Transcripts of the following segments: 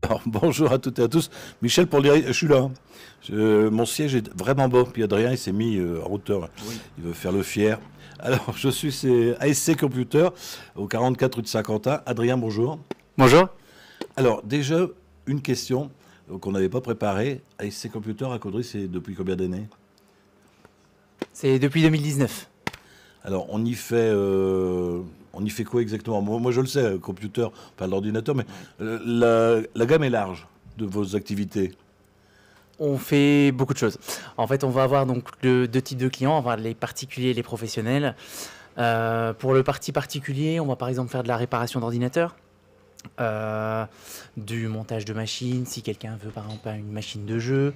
Alors, bonjour à toutes et à tous. Michel, pour je suis là. Mon siège est vraiment beau. Puis Adrien, il s'est mis en hauteur. Oui. Il veut faire le fier. Alors, je suis chez ASC Computer, au 44 rue de Saint-Quentin. Adrien, bonjour. Bonjour. Alors, déjà, une question qu'on n'avait pas préparée. ASC Computer à Caudry, c'est depuis combien d'années? C'est depuis 2019. Alors, on y fait quoi exactement? Moi, je le sais, computer, pas l'ordinateur, mais la gamme est large de vos activités. On fait beaucoup de choses. En fait, on va avoir donc deux types de clients. On va avoir les particuliers et les professionnels. Pour le parti particulier, on va par exemple faire de la réparation d'ordinateurs, du montage de machines, si quelqu'un veut par exemple une machine de jeu.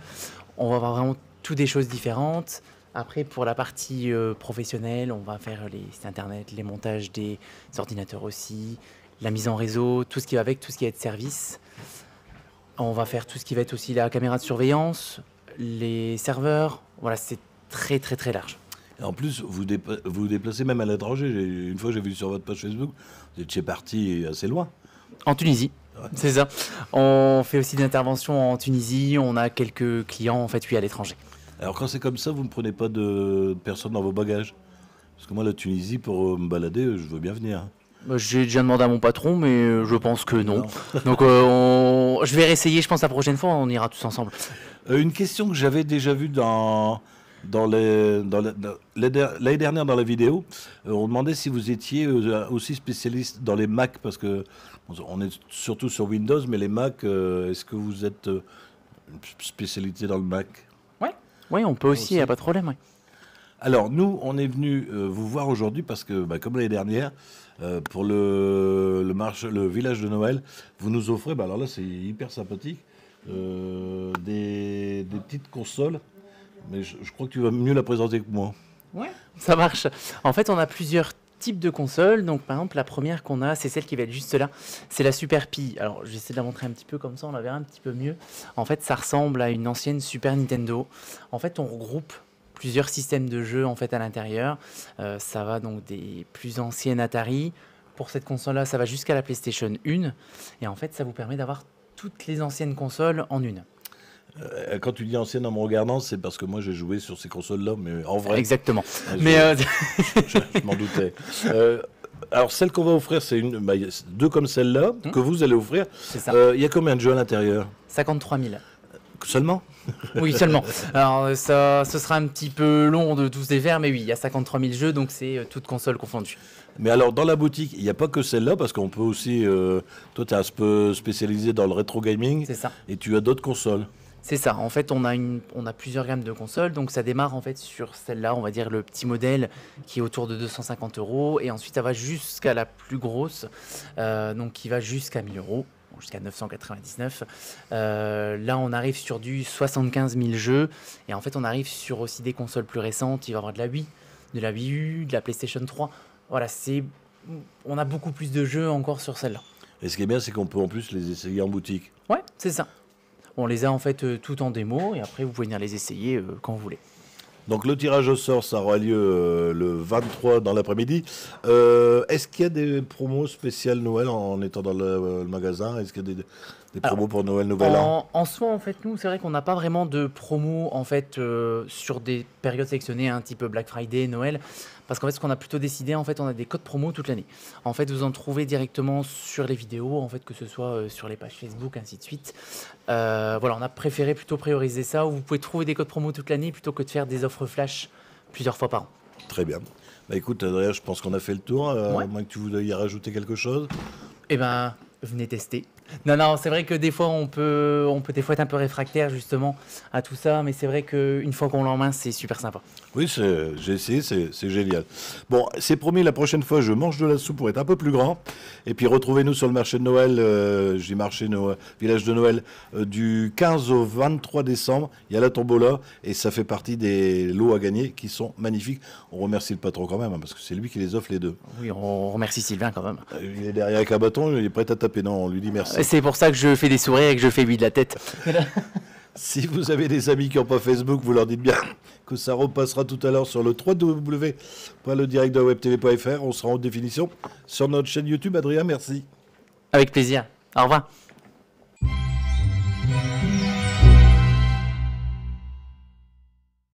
On va avoir vraiment toutes des choses différentes. Après, pour la partie professionnelle, on va faire les sites internet, les montages des ordinateurs aussi, la mise en réseau, tout ce qui va avec, tout ce qui va être service. On va faire tout ce qui va être aussi la caméra de surveillance, les serveurs. Voilà, c'est très très très large. Et en plus, vous vous déplacez même à l'étranger. Une fois, j'ai vu sur votre page Facebook, vous étiez parti assez loin. En Tunisie, ouais. C'est ça. On fait aussi des interventions en Tunisie. On a quelques clients en fait, oui, à l'étranger. Alors quand c'est comme ça, vous ne prenez pas de personnes dans vos bagages? Parce que moi, la Tunisie, pour me balader, je veux bien venir. J'ai déjà demandé à mon patron, mais je pense que non. Donc je vais réessayer, je pense, la prochaine fois, on ira tous ensemble. Une question que j'avais déjà vue l'année dernière dans la vidéo, on demandait si vous étiez aussi spécialiste dans les Mac, parce que on est surtout sur Windows, mais les Mac, est-ce que vous êtes une spécialité dans le Mac? Oui, on peut aussi, il n'y a pas de problème. Ouais. Alors, nous, on est venu vous voir aujourd'hui parce que, comme l'année dernière, pour le village de Noël, vous nous offrez, alors là, c'est hyper sympathique, des petites consoles. Mais je crois que tu vas mieux la présenter que moi. Oui, ça marche. En fait, on a plusieurs types de consoles. Donc, par exemple, la première qu'on a, c'est celle qui va être juste là. C'est la Super Pi. Alors, je vais essayer de la montrer un petit peu comme ça, on la verra un petit peu mieux. En fait, ça ressemble à une ancienne Super Nintendo. En fait, on regroupe plusieurs systèmes de jeux en fait, à l'intérieur. Ça va donc des plus anciennes Atari. Pour cette console-là, ça va jusqu'à la PlayStation 1. Et en fait, ça vous permet d'avoir toutes les anciennes consoles en une. Quand tu dis ancienne en me regardant, c'est parce que moi j'ai joué sur ces consoles-là, mais en vrai. Exactement. Je m'en doutais. Alors celle qu'on va offrir, c'est deux comme celle-là que vous allez offrir. C'est ça. Il y a combien de jeux à l'intérieur? 53 000. Seulement? Oui, seulement. Alors ce sera un petit peu long de tous les faire, mais oui, il y a 53 000 jeux, donc c'est toutes consoles confondues. Mais alors, dans la boutique, il n'y a pas que celle-là, parce qu'on peut aussi... toi, tu es un peu spécialisé dans le rétro gaming. C'est ça. Et tu as d'autres consoles. C'est ça. En fait, on a plusieurs gammes de consoles. Donc, ça démarre en fait sur celle-là, on va dire le petit modèle qui est autour de 250 €. Et ensuite, ça va jusqu'à la plus grosse, donc qui va jusqu'à 1 000 €, jusqu'à 999. Là, on arrive sur du 75 000 jeux. Et en fait, on arrive sur aussi des consoles plus récentes. Il va y avoir de la Wii, de la Wii U, de la PlayStation 3. Voilà, on a beaucoup plus de jeux encore sur celle-là. Et ce qui est bien, c'est qu'on peut en plus les essayer en boutique. Ouais, c'est ça. On les a en fait tout en démo et après vous pouvez venir les essayer quand vous voulez. Donc le tirage au sort, ça aura lieu le 23 dans l'après-midi. Est-ce qu'il y a des promos spéciales Noël en étant dans le magasin? Est-ce qu'il y a des promos pour Noël, Nouvel An? En soi, en fait, nous, c'est vrai qu'on n'a pas vraiment de promos en fait sur des périodes sélectionnées, un type Black Friday, Noël. Parce qu'en fait, ce qu'on a plutôt décidé, en fait, on a des codes promo toute l'année. En fait, vous en trouvez directement sur les vidéos, en fait, que ce soit sur les pages Facebook, ainsi de suite. Voilà, on a préféré plutôt prioriser ça, où vous pouvez trouver des codes promo toute l'année plutôt que de faire des offres flash plusieurs fois par an. Très bien. Écoute, Adrien, je pense qu'on a fait le tour. À moins que tu voulais y rajouter quelque chose. Eh ben, venez tester. Non, c'est vrai que des fois, on peut des fois être un peu réfractaire justement à tout ça, mais c'est vrai qu'une fois qu'on l'a en main, c'est super sympa. Oui, j'ai essayé, c'est génial. Bon, c'est promis, la prochaine fois, je mange de la soupe pour être un peu plus grand. Et puis, retrouvez-nous sur le marché de Noël, village de Noël, du 15 au 23 décembre. Il y a la tombola et ça fait partie des lots à gagner qui sont magnifiques. On remercie le patron quand même, parce que c'est lui qui les offre les deux. Oui, on remercie Sylvain quand même. Il est derrière avec un bâton, il est prêt à taper. Non, on lui dit merci. C'est pour ça que je fais des sourires et que je fais oui de la tête. Si vous avez des amis qui n'ont pas Facebook, vous leur dites bien que ça repassera tout à l'heure sur le www.ledirectdewebtv.fr. On sera en définition sur notre chaîne YouTube. Adrien, merci. Avec plaisir. Au revoir.